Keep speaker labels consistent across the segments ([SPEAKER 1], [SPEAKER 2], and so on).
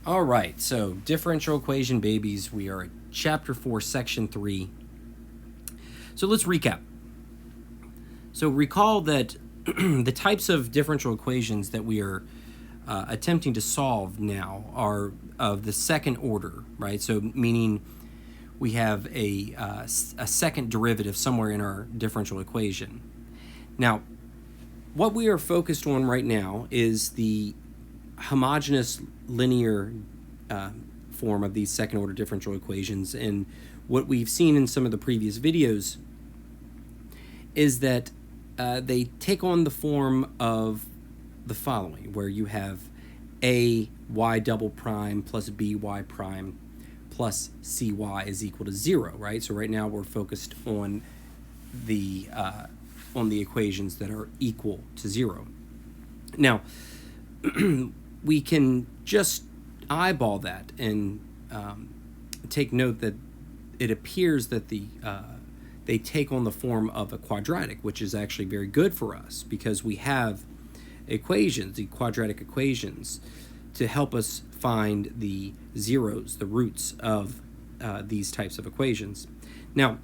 [SPEAKER 1] All right, so differential equation babies, we are at chapter 4, section 3. So let's recap. So recall that the types of differential equations that we are attempting to solve now are of the second order, right? So meaning we have a second derivative somewhere in our differential equation. Now, what we are focused on right now is the homogeneous linear form of these second order differential equations. And what we've seen in some of the previous videos is that they take on the form of the following, where you have a y double prime plus by prime plus cy is equal to 0, right? So right now we're focused on the equations that are equal to 0. Now, we can just eyeball that and take note that it appears that they take on the form of a quadratic, which is actually very good for us because we have equations, the quadratic equations, to help us find the zeros, the roots of these types of equations. Now,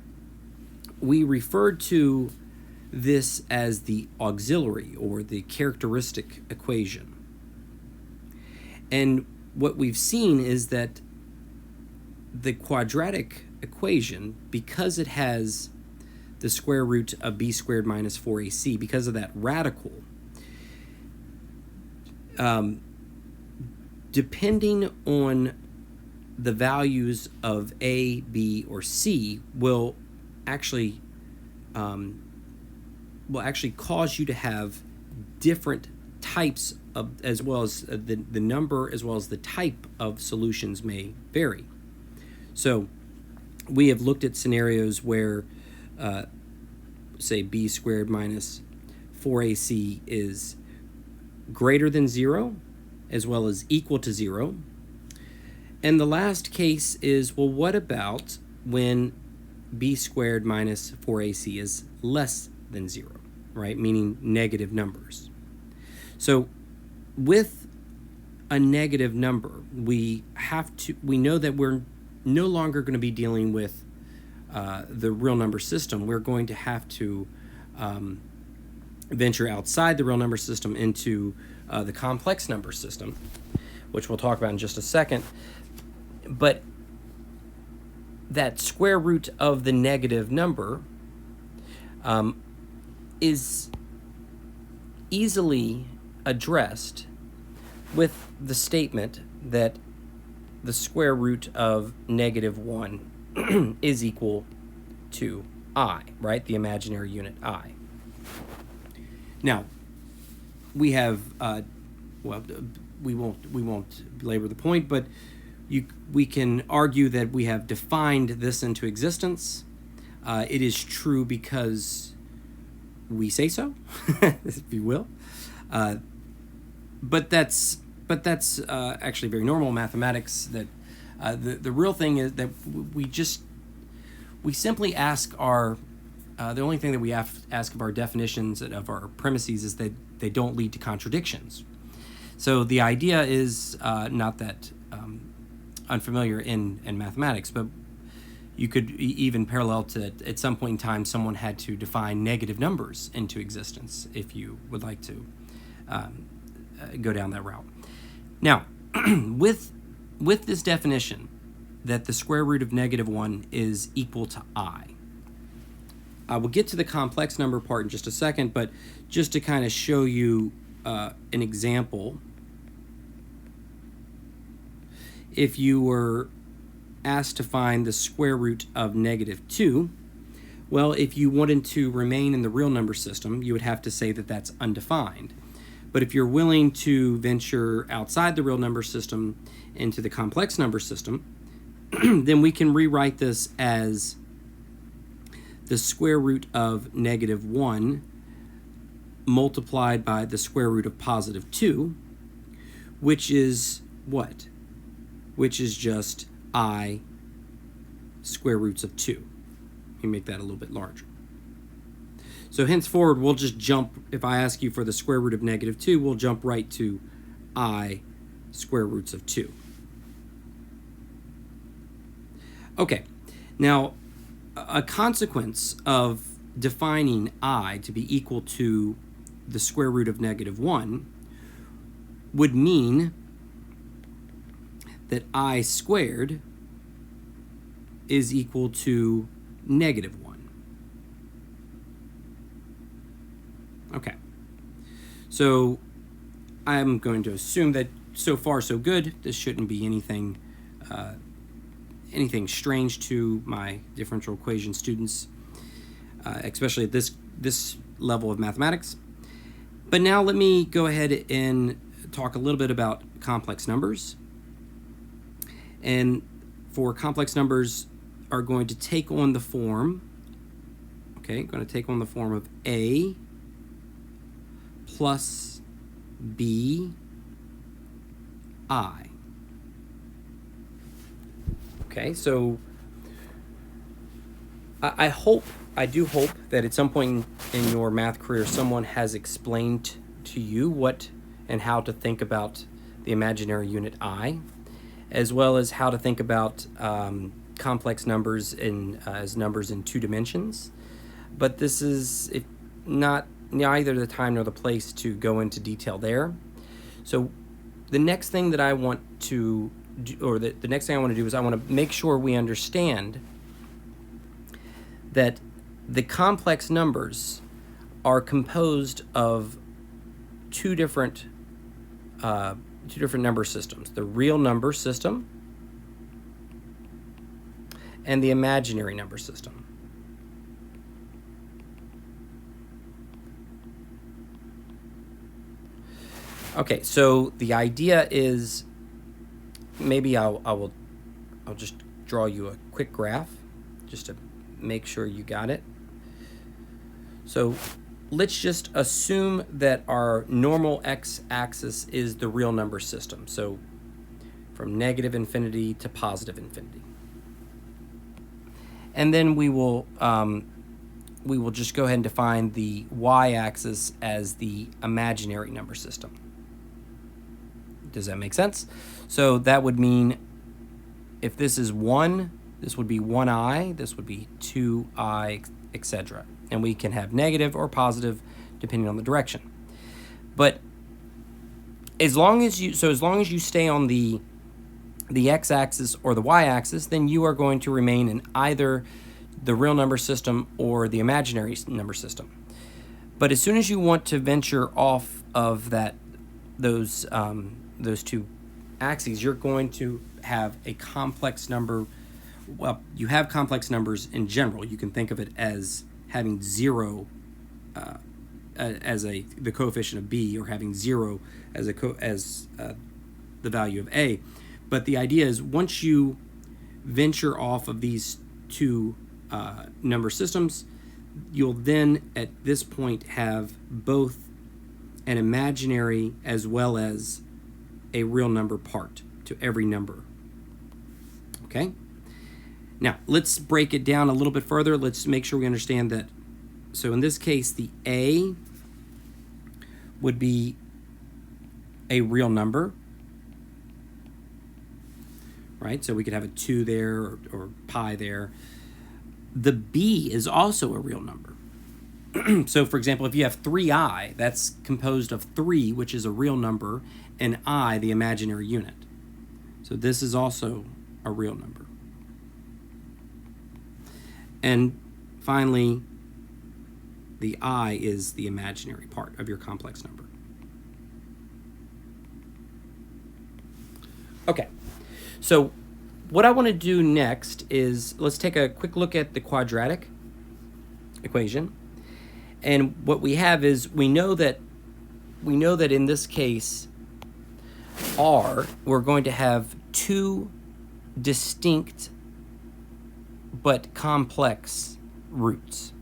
[SPEAKER 1] we referred to this as the auxiliary or the characteristic equation. And what we've seen is that the quadratic equation, because it has the square root of b squared minus 4ac, because of that radical, depending on the values of a, b, or c, will actually cause you to have different types of, as well as the number as well as the type of solutions may vary. So we have looked at scenarios where say b squared minus 4ac is greater than 0 as well as equal to 0. And the last case is, well, what about when b squared minus 4ac is less than 0, right? Meaning negative numbers. So with a negative number, we know that we're no longer going to be dealing with the real number system. We're going to have to venture outside the real number system into the complex number system, which we'll talk about in just a second. But that square root of the negative number is easily addressed with the statement that the square root of negative 1 is equal to I, right? The imaginary unit I. Now, we have, we won't belabor the point, but we can argue that we have defined this into existence. It is true because we say so, if you will. But that's actually very normal mathematics. That the real thing is that we simply ask our the only thing that we have to ask of our definitions and of our premises is that they don't lead to contradictions. So the idea is not that unfamiliar in mathematics, but you could even parallel to, at some point in time, someone had to define negative numbers into existence, if you would like to go down that route. Now, with this definition that the square root of negative 1 is equal to I will get to the complex number part in just a second, but just to kind of show you an example, if you were asked to find the square root of negative 2, well, if you wanted to remain in the real number system, you would have to say that that's undefined. But if you're willing to venture outside the real number system into the complex number system, then we can rewrite this as the square root of negative 1 multiplied by the square root of positive 2, which is what? Which is just I square roots of 2. Let me make that a little bit larger. So henceforward, we'll just jump, if I ask you for the square root of negative 2, we'll jump right to I square roots of 2. Okay, now a consequence of defining I to be equal to the square root of -1 would mean that I squared is equal to -1. Okay, so I'm going to assume that so far so good. This shouldn't be anything strange to my differential equation students, especially at this level of mathematics. But now let me go ahead and talk a little bit about complex numbers. And for complex numbers are going to take on the form, of A plus B I. Okay, so I do hope that at some point in your math career someone has explained to you what and how to think about the imaginary unit I, as well as how to think about complex numbers as numbers in 2 dimensions. But this is not neither the time nor the place to go into detail there. So the next thing that I want to do, or the next thing I want to do, is I want to make sure we understand that the complex numbers are composed of two different number systems: the real number system and the imaginary number system. Okay, so the idea is, maybe I'll just draw you a quick graph just to make sure you got it. So let's just assume that our normal x-axis is the real number system. So from -infinity to +infinity. And then we will just go ahead and define the y-axis as the imaginary number system. Does that make sense? So that would mean if this is 1, this would be 1i, this would be 2i, etc. And we can have negative or positive depending on the direction. But as long as you stay on the x-axis or the y-axis, then you are going to remain in either the real number system or the imaginary number system. But as soon as you want to venture off of those two axes, you're going to have a complex number. Well, you have complex numbers in general. You can think of it as having 0 as the coefficient of b, or having 0 as the value of a. But the idea is, once you venture off of these two number systems, you'll then at this point have both an imaginary as well as a real number part to every number. Okay? Now, let's break it down a little bit further. Let's make sure we understand that. So in this case, the A would be a real number, right? So we could have a 2 there or pi there. The B is also a real number. So for example, if you have 3i, that's composed of 3, which is a real number, and I, the imaginary unit. So this is also a real number. And finally, the I is the imaginary part of your complex number. Okay, so what I want to do next is, let's take a quick look at the quadratic equation. And what we have is, we know that in this case, R, we're going to have two distinct but complex roots.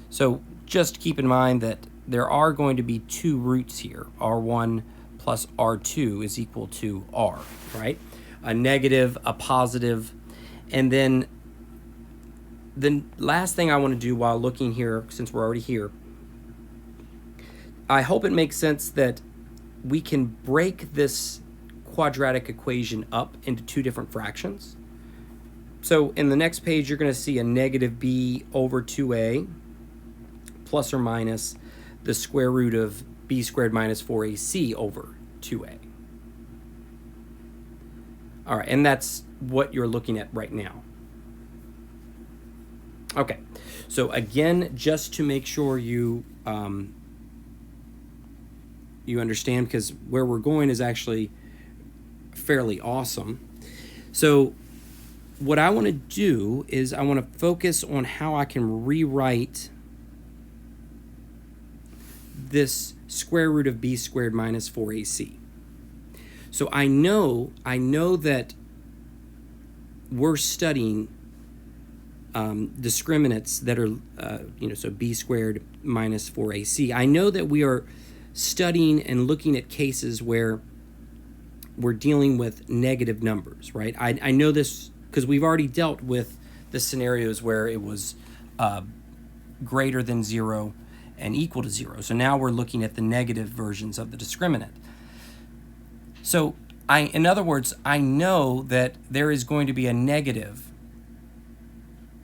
[SPEAKER 1] So just keep in mind that there are going to be two roots here. R1 plus R2 is equal to R, right? A negative, a positive, and then the last thing I want to do while looking here, since we're already here, I hope it makes sense that we can break this quadratic equation up into two different fractions. So in the next page, you're going to see a negative b over 2a plus or minus the square root of b squared minus 4ac over 2a. All right, and that's what you're looking at right now. Okay, so again, just to make sure you you understand, because where we're going is actually fairly awesome. So what I want to do is I want to focus on how I can rewrite this square root of b squared minus 4ac. So I know that we're studying discriminates that are, so b squared minus 4ac. I know that we are studying and looking at cases where we're dealing with negative numbers, right? I know this because we've already dealt with the scenarios where it was greater than 0 and equal to 0. So now we're looking at the negative versions of the discriminant. So in other words, I know that there is going to be a negative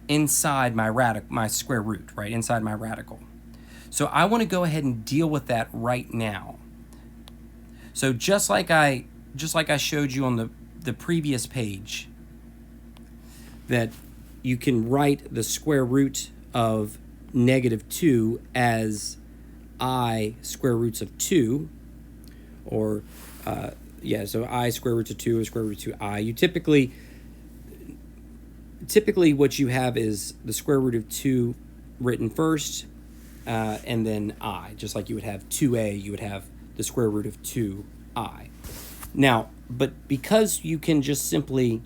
[SPEAKER 1] inside my square root, right? Inside my radical. So I want to go ahead and deal with that right now. So just like I showed you on the previous page, that you can write the square root of negative 2 as I square roots of 2, or so I square roots of 2 or square root of 2i. You typically what you have is the square root of 2 written first, and then I. Just like you would have 2a, you would have the square root of 2i. Now, but because you can just simply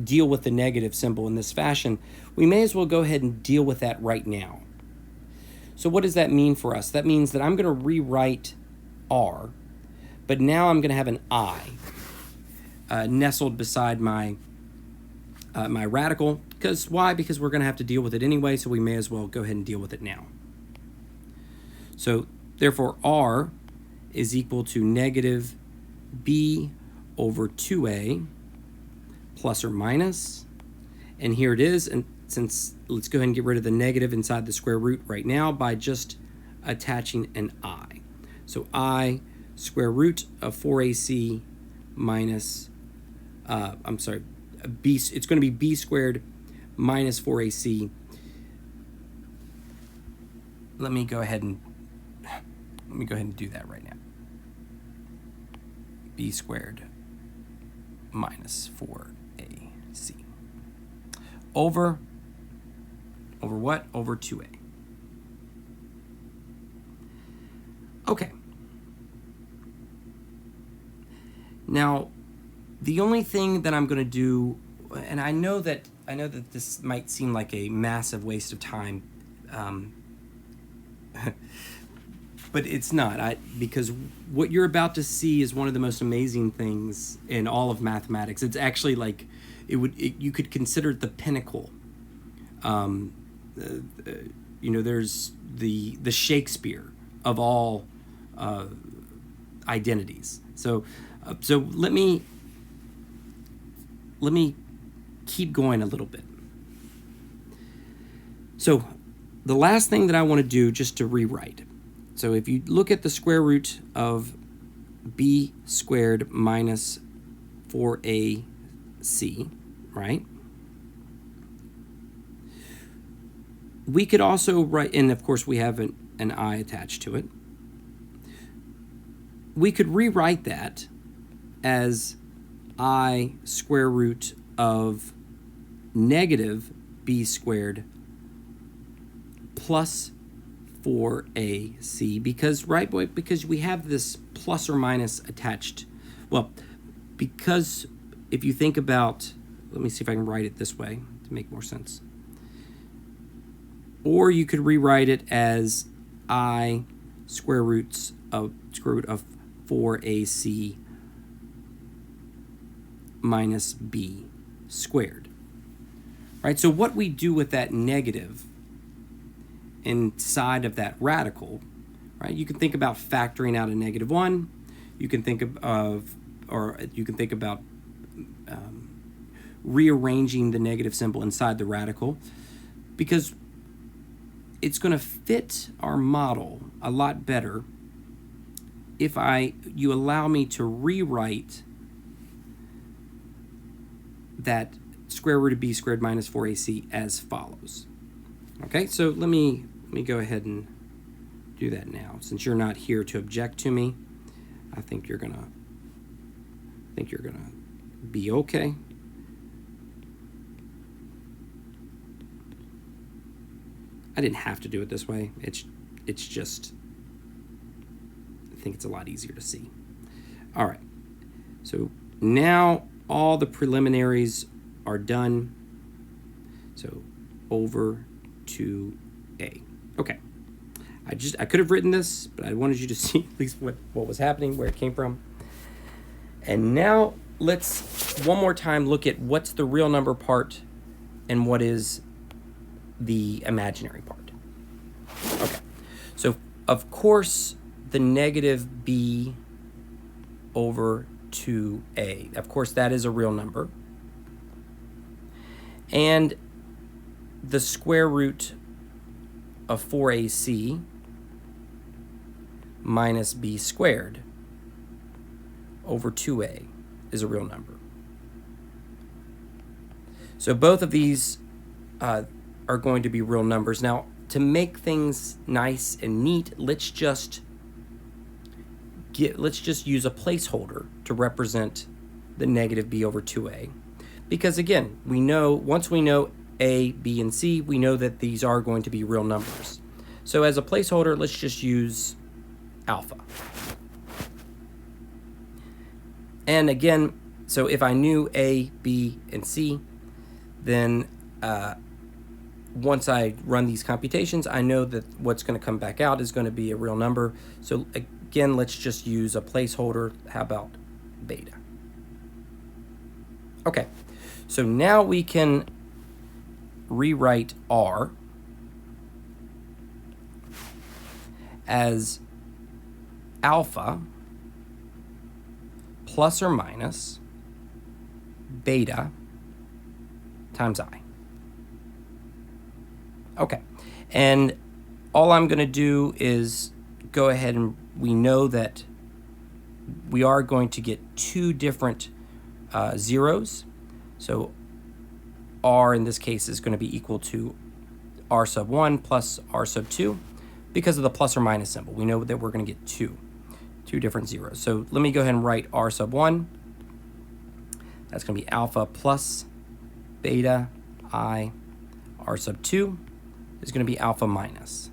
[SPEAKER 1] deal with the negative symbol in this fashion, we may as well go ahead and deal with that right now. So what does that mean for us? That means that I'm going to rewrite r, but now I'm going to have an I nestled beside my my radical. Because why? Because we're going to have to deal with it anyway, so we may as well go ahead and deal with it now. So therefore r is equal to negative b over 2a plus or minus, and here it is. And since, let's go ahead and get rid of the negative inside the square root right now by just attaching an I. So I square root of 4ac minus, b, it's going to be b squared minus 4ac. Let me go ahead and do that right now. B squared minus 4ac over what? Over 2a. Okay. Now, the only thing that I'm going to do, and I know that this might seem like a massive waste of time, but it's not, because what you're about to see is one of the most amazing things in all of mathematics. It's actually like you could consider it the pinnacle. There's the Shakespeare of all identities. So let me keep going a little bit. So the last thing that I want to do, just to rewrite. So if you look at the square root of b squared minus 4ac, right? We could also write, and of course we have an I attached to it. We could rewrite that as I square root of negative b squared plus 4ac, because we have this plus or minus attached. Well, because if you think about, let me see if I can write it this way to make more sense. Or you could rewrite it as I square root of 4ac minus b squared. Right? So what we do with that negative inside of that radical, right? You can think about factoring out a -1. You can think about rearranging the negative symbol inside the radical, because it's going to fit our model a lot better if you allow me to rewrite that square root of b squared minus 4ac as follows. Okay, so let me go ahead and do that now. Since you're not here to object to me, I think you're gonna be okay. I didn't have to do it this way. It's just, I think it's a lot easier to see. All right, so now all the preliminaries are done. So over to A. Okay. I could have written this, but I wanted you to see at least what was happening, where it came from. And now let's one more time look at what's the real number part and what is the imaginary part. Okay. So of course the negative b over 2a. Of course that is a real number. And the square root of 4ac minus b squared over 2a is a real number. So both of these are going to be real numbers. Now, to make things nice and neat, let's just use a placeholder to represent the negative b over 2a. Because again, once we know a, b, and c, we know that these are going to be real numbers. So as a placeholder, let's just use alpha. And again, so if I knew a, b, and c, then once I run these computations, I know that what's going to come back out is going to be a real number. So again, let's just use a placeholder. How about beta? Okay, so now we can rewrite R as alpha plus or minus beta times I. Okay, and all I'm going to do is go ahead and we know that we are going to get two different zeros. So R in this case is going to be equal to R sub 1 plus R sub 2 because of the plus or minus symbol. We know that we're going to get two different zeros. So let me go ahead and write R sub 1. That's going to be alpha plus beta I. R sub 2 is going to be alpha minus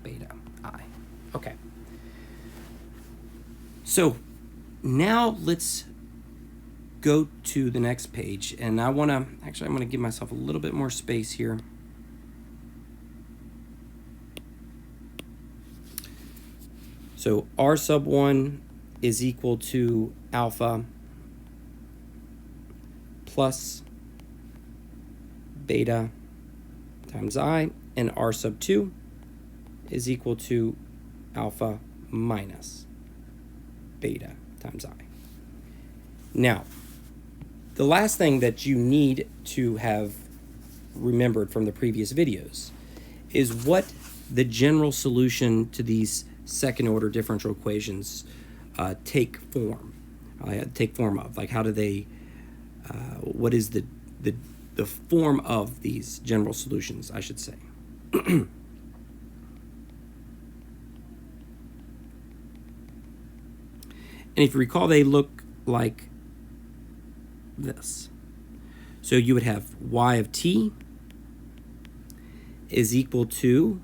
[SPEAKER 1] beta I. Okay. So now let's go to the next page, and I'm going to give myself a little bit more space here. So R sub 1 is equal to alpha plus beta times I, and R sub 2 is equal to alpha minus beta times I. Now, the last thing that you need to have remembered from the previous videos is what the general solution to these second order differential equations take form of. Like, how do they, what is the form of these general solutions, I should say. And if you recall, they look like this. So you would have y of t is equal to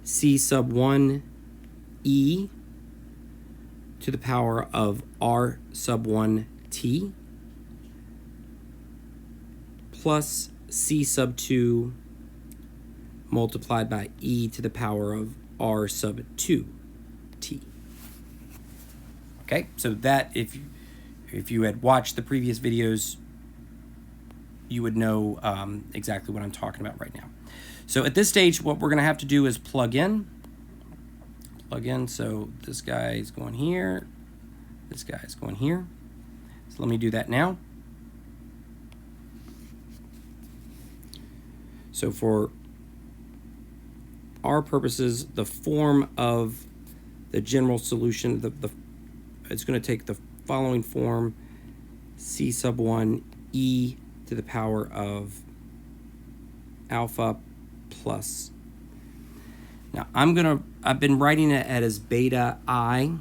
[SPEAKER 1] c sub 1 e to the power of r sub 1 t plus c sub 2 multiplied by e to the power of r sub 2 t. Okay, so that if you had watched the previous videos, you would know exactly what I'm talking about right now. So at this stage, what we're going to have to do is plug in. So this guy is going here. This guy is going here. So let me do that now. So for our purposes, the form of the general solution, it's going to take the following form: c sub 1 e to the power of alpha plus. Now I've been writing it as beta I.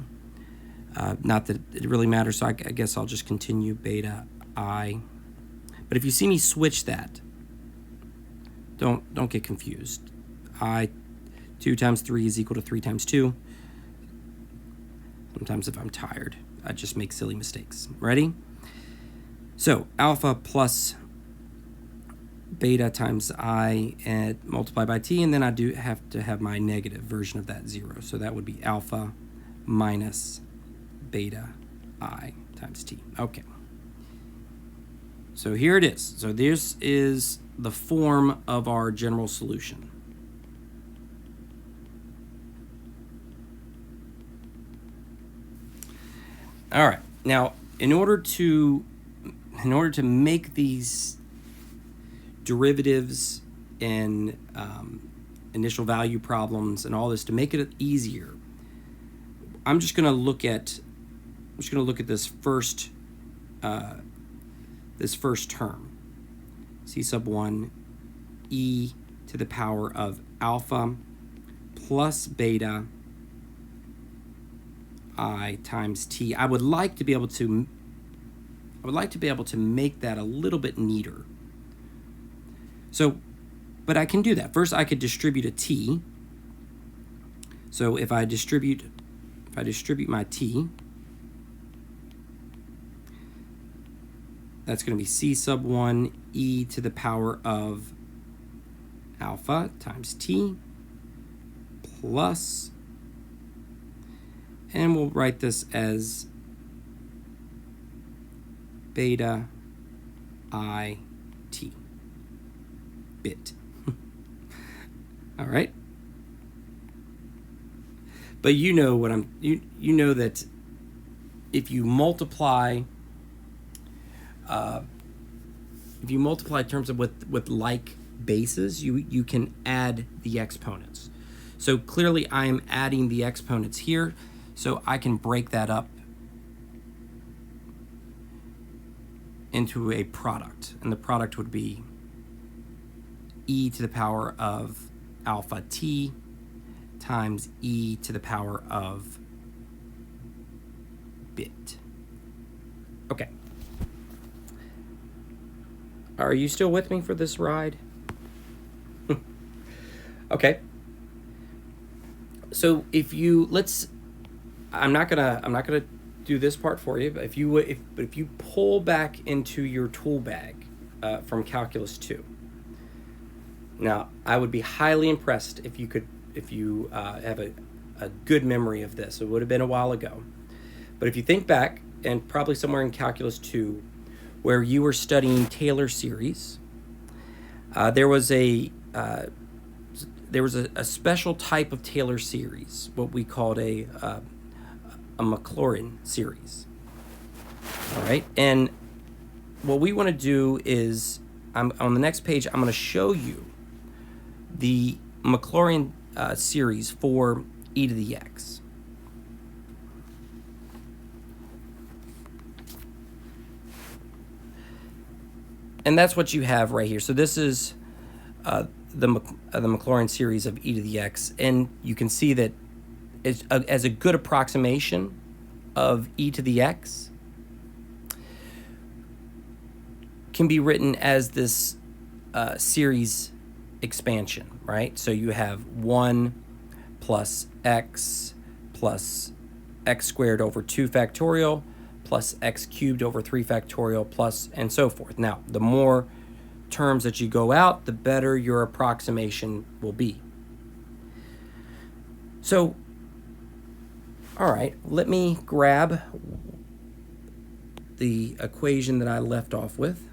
[SPEAKER 1] Not that it really matters, so I guess I'll just continue beta I. But if you see me switch that, don't get confused. 2 times 3 is equal to 3 times 2. Sometimes if I'm tired, I just make silly mistakes. Ready? So alpha plus beta times I and multiply by t, and then I do have to have my negative version of that 0. So that would be alpha minus beta I times t. Okay. So here it is. So this is the form of our general solution. All right. Now, in order to make these derivatives and initial value problems and all this, to make it easier, I'm just going to look at this first term, c sub 1 e to the power of alpha plus beta I times t. I would like to be able to make that a little bit neater. So, but I can do that. First, I could distribute a t. So if I distribute my t, that's going to be c sub 1 e to the power of alpha times t plus, and we'll write this as beta I t, bit. All right. But you know what you know that if you multiply terms with like bases, you can add the exponents. So clearly I am adding the exponents here, so I can break that up into a product, and the product would be e to the power of alpha t times e to the power of bit. Okay. Are you still with me for this ride? Okay. So if you I'm not gonna do this part for you, but if you pull back into your tool bag from Calculus 2. Now, I would be highly impressed if you have a good memory of this. It would have been a while ago. But if you think back, and probably somewhere in Calculus 2, where you were studying Taylor series, there was a special type of Taylor series, what we called a Maclaurin series. All right, and what we want to do is, on the next page, I'm going to show you the Maclaurin series for e to the x. And that's what you have right here. So this is the Maclaurin series of e to the x, and you can see that it's as a good approximation of e to the x can be written as this series expansion, right? So you have 1 plus x squared over 2 factorial plus x cubed over 3 factorial plus, and so forth. Now, the more terms that you go out, the better your approximation will be. So, all right, let me grab the equation that I left off with.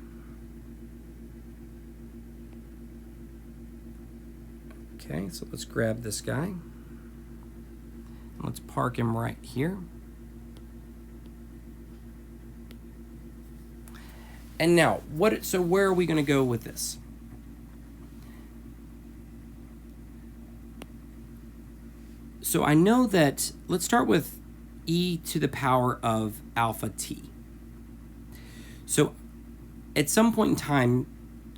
[SPEAKER 1] Okay, so let's grab this guy. Let's park him right here. And now, so where are we going to go with this? So I know that, let's start with e to the power of alpha t. So at some point in time,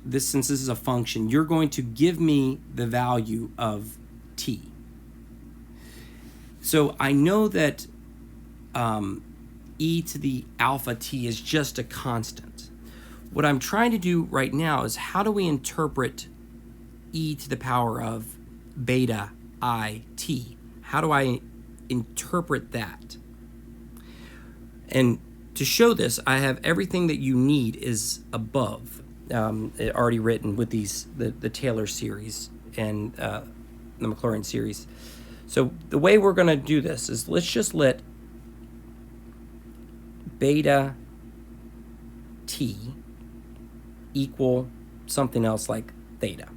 [SPEAKER 1] since this is a function, you're going to give me the value of t. So I know that e to the alpha t is just a constant. What I'm trying to do right now is, how do we interpret e to the power of beta I t? How do I interpret that? And to show this, I have everything that you need is above, already written with the Taylor series and the Maclaurin series. So the way we're going to do this is, let's just let beta t equal something else like theta.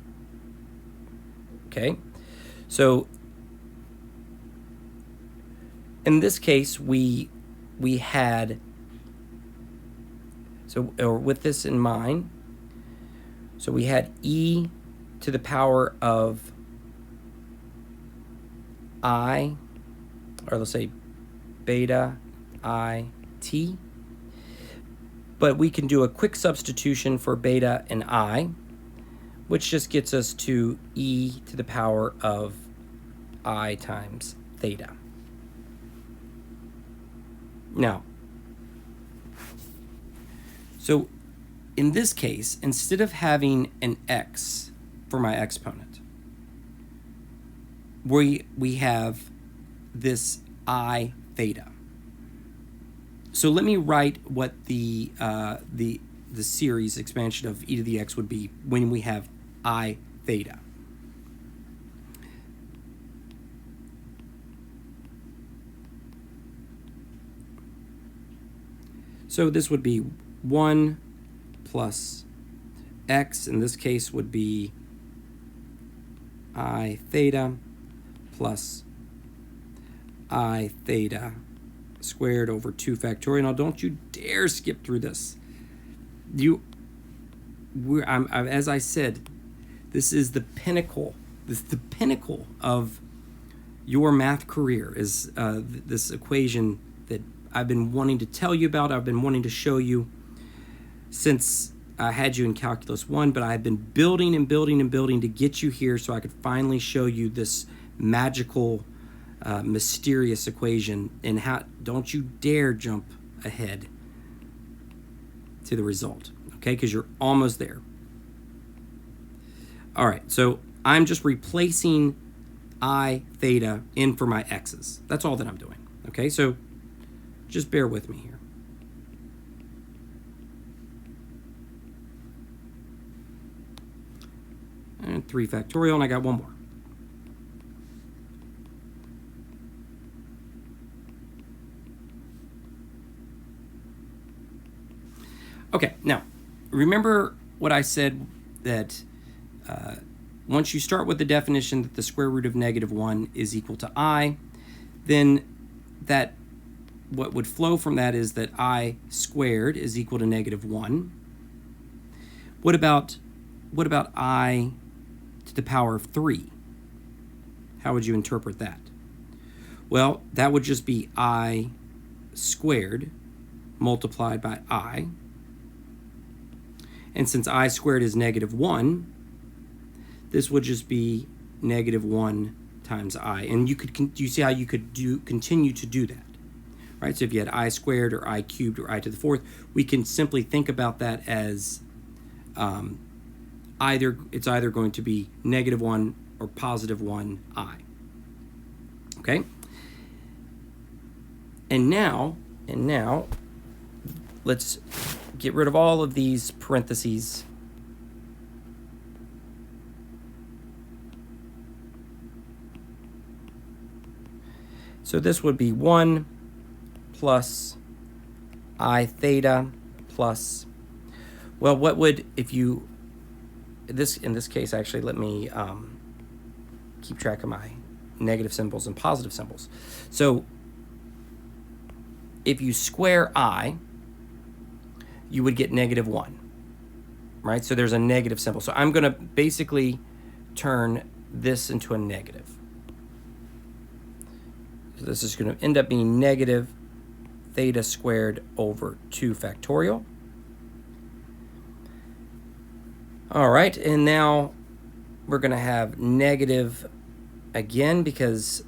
[SPEAKER 1] Okay? So in this case, we had, or with this in mind, so we had e to the power of I, or let's say beta I t, but we can do a quick substitution for beta and I, which just gets us to e to the power of I times theta. Now, so in this case, instead of having an x for my exponent, we have this I theta. So let me write what the series expansion of e to the x would be when we have I theta. So this would be 1 plus x, in this case would be I theta plus I theta squared over 2 factorial. Now don't you dare skip through this. As I said, this is the pinnacle. This is the pinnacle of your math career, is this equation that I've been wanting to tell you about. I've been wanting to show you since I had you in Calculus 1, but I've been building and building and building to get you here so I could finally show you this magical, mysterious equation. And don't you dare jump ahead to the result, okay? Because you're almost there. All right, so I'm just replacing I theta in for my x's. That's all that I'm doing, okay? So just bear with me here. And 3 factorial, and I got one more. Okay, now, remember what I said, that once you start with the definition that the square root of -1 is equal to I, then what would flow from that is that I squared is equal to -1. What about I to the power of 3? How would you interpret that? Well, that would just be I squared multiplied by I. And since I squared is -1, this would just be -1 times I. And you see how you could continue to do that, right? So if you had I squared or I cubed or I to the 4th, we can simply think about that as it's either going to be -1 or +1 I. Okay? And now let's get rid of all of these parentheses. So this would be 1 plus I theta plus, well, what would, if you, in this case, actually, let me keep track of my negative symbols and positive symbols. So if you square I, you would get negative 1, right? So there's a negative symbol. So I'm going to basically turn this into a negative. So this is going to end up being negative theta squared over 2 factorial. All right, and now we're going to have negative again, because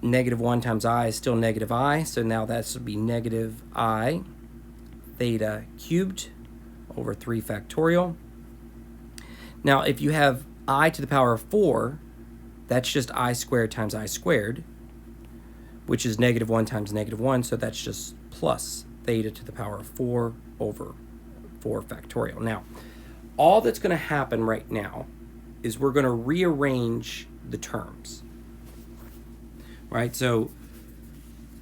[SPEAKER 1] negative 1 times I is still negative I. So now that would be negative I theta cubed over 3 factorial. Now, if you have I to the power of 4, that's just I squared times I squared, which is negative 1 times negative 1. So that's just plus theta to the power of 4 over 4 factorial. Now, all that's going to happen right now is we're going to rearrange the terms, right? So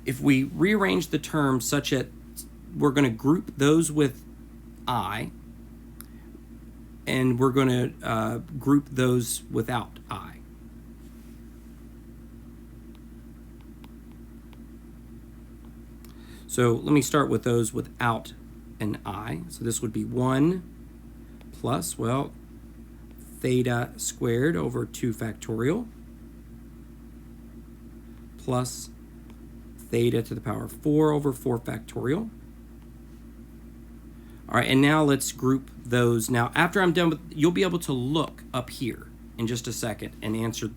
[SPEAKER 1] if we rearrange the terms such that we're going to group those with I, and we're going to group those without I. So let me start with those without an I. So this would be 1 plus, well, theta squared over 2 factorial plus theta to the power of 4 over 4 factorial. All right, and now let's group those. Now, after I'm done with, you'll be able to look up here in just a second and answer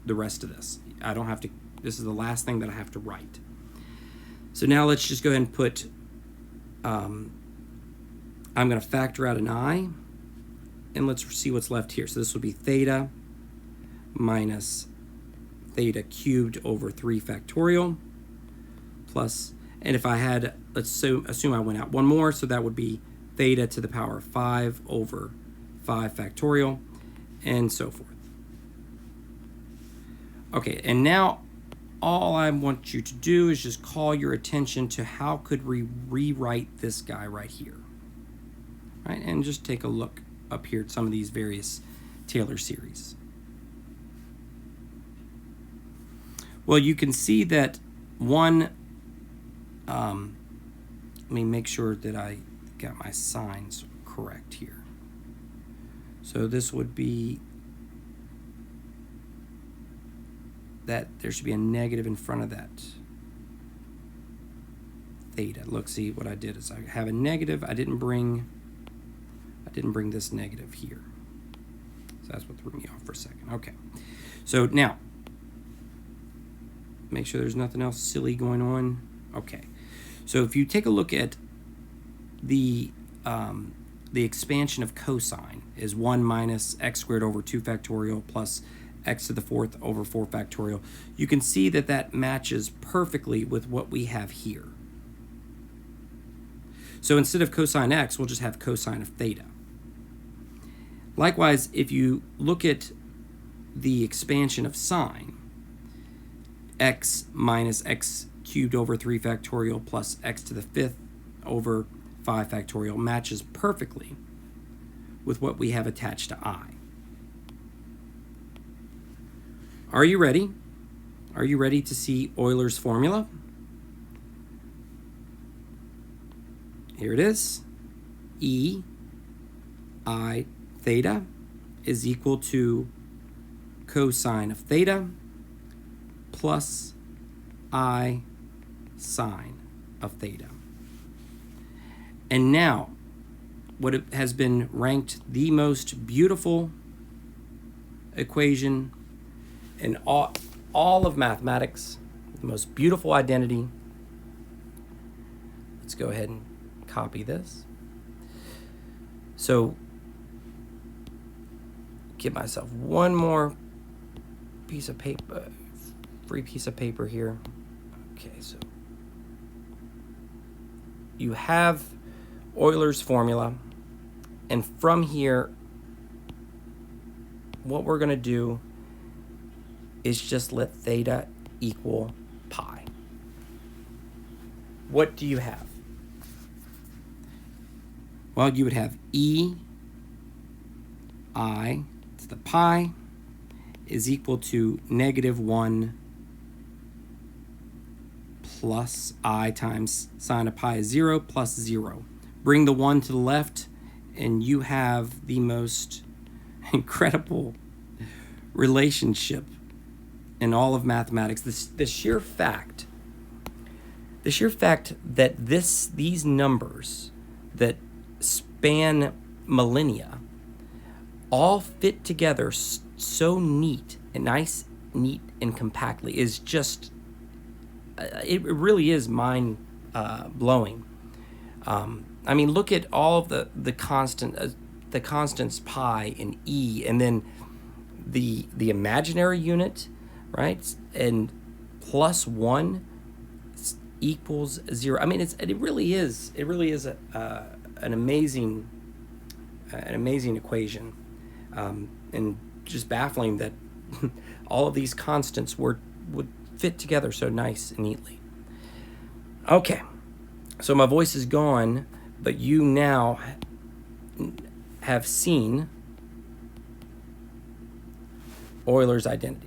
[SPEAKER 1] the rest of this. I don't have to, this is the last thing that I have to write. So now let's just go ahead and put, I'm going to factor out an I, and let's see what's left here. So this would be theta minus theta cubed over 3 factorial plus, and if I had, let's assume I went out one more, so that would be theta to the power of 5 over 5 factorial, and so forth. Okay, and now all I want you to do is just call your attention to how could we rewrite this guy right here, right? And just take a look up here at some of these various Taylor series. Well, you can see that one, let me make sure that I got my signs correct here. So this would be that there should be a negative in front of that theta. Look, see what I did is I have a negative. I didn't bring this negative here. So that's what threw me off for a second. Okay. So now, make sure there's nothing else silly going on. Okay. So if you take a look at the expansion of cosine is 1 minus x squared over 2 factorial plus x to the 4th over 4 factorial, you can see that that matches perfectly with what we have here. So instead of cosine x, we'll just have cosine of theta. Likewise, if you look at the expansion of sine, x minus x cubed over 3 factorial plus x to the 5th over 5 factorial matches perfectly with what we have attached to I. Are you ready? Are you ready to see Euler's formula? Here it is. E I theta is equal to cosine of theta plus I sine of theta. And now, what has been ranked the most beautiful equation in all of mathematics, the most beautiful identity. Let's go ahead and copy this. So, get myself one more piece of paper, free piece of paper here. Okay, so you have Euler's formula, and from here, what we're going to do is just let theta equal pi. What do you have? Well, you would have E I to the pi is equal to negative 1 plus I times sine of pi is 0 plus 0, Bring the 1 to the left, and you have the most incredible relationship in all of mathematics. The sheer fact that these numbers that span millennia all fit together so neat and nice, neat and compactly is just, it really is mind blowing. I mean, look at all of the constants pi and e, and then the imaginary unit, right? And plus 1 equals 0. I mean, it really is an amazing equation, and just baffling that all of these constants would fit together so nice and neatly. Okay, so my voice is gone, but you now have seen Euler's identity.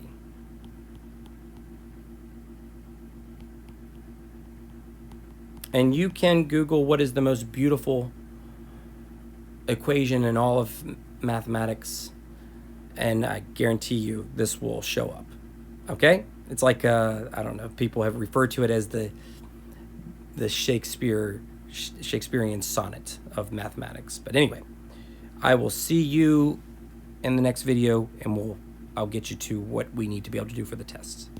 [SPEAKER 1] And you can Google what is the most beautiful equation in all of mathematics, and I guarantee you this will show up. Okay? It's like, I don't know, people have referred to it as the Shakespearean sonnet of mathematics. But anyway, I will see you in the next video, and I'll get you to what we need to be able to do for the tests.